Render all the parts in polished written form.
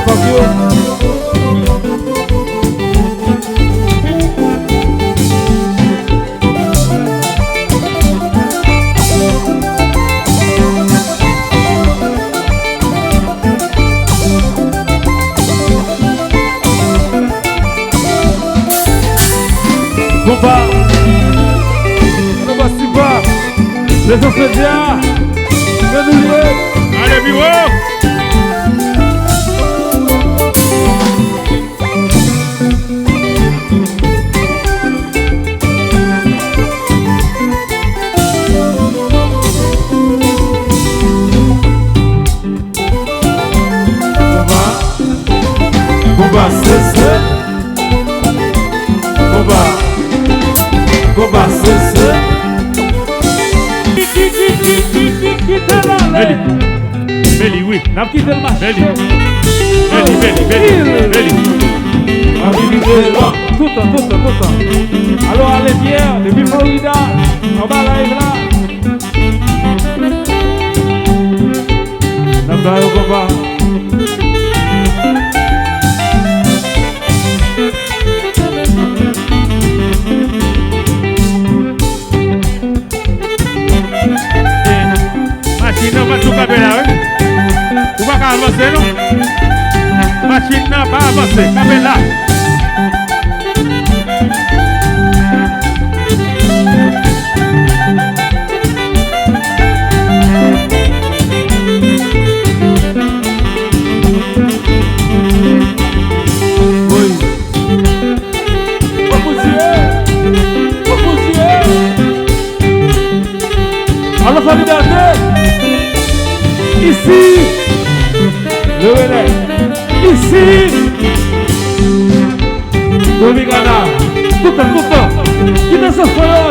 fuck you. Combat, ne voici pas, les autres bien, le nouveau. Allez, bureau. Combat, c'est Combat, c'est Béli, oui. N'a quitté le match. Béli. Tout le temps. Alors, allez bien, depuis Florida, on va live là. N'a pas eu combat. Machine pas tout capella, ou pas avancer non? Machine n'a pas avancé, capella. Oui. Alors solidarité. Ici, le relais. Ici, Dominicana. Tout le temps. Qui ne se fait pas,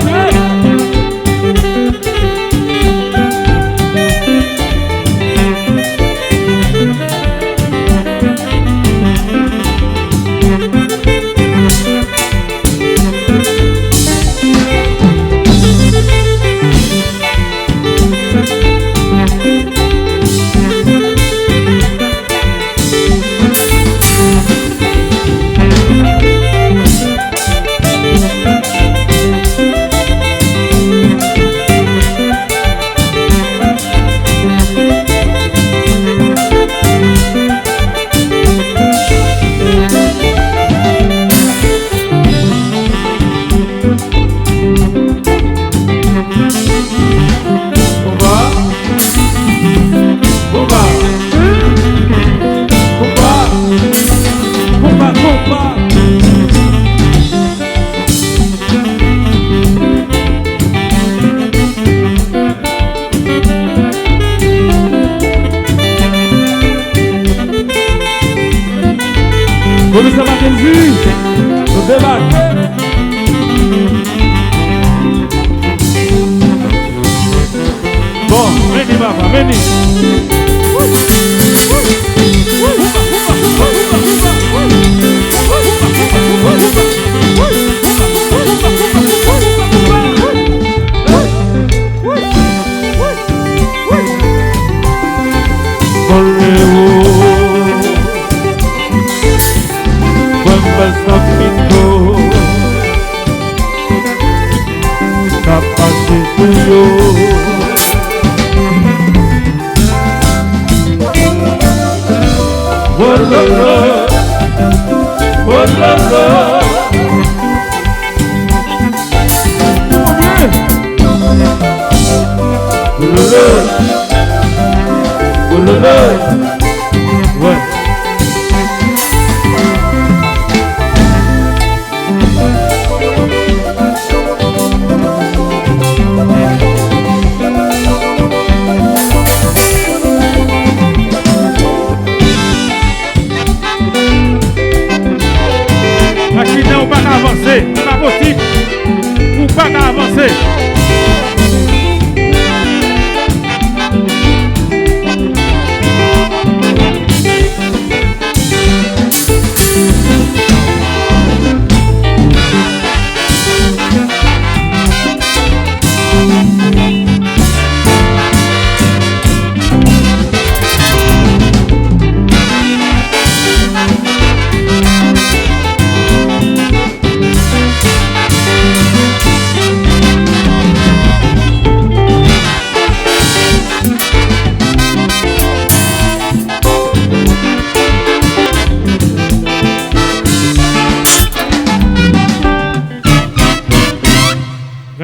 Police Mackenzie, nous débarquons. Bon, venez papa, venez.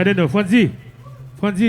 Regardez-nous, Franzi. Franzi.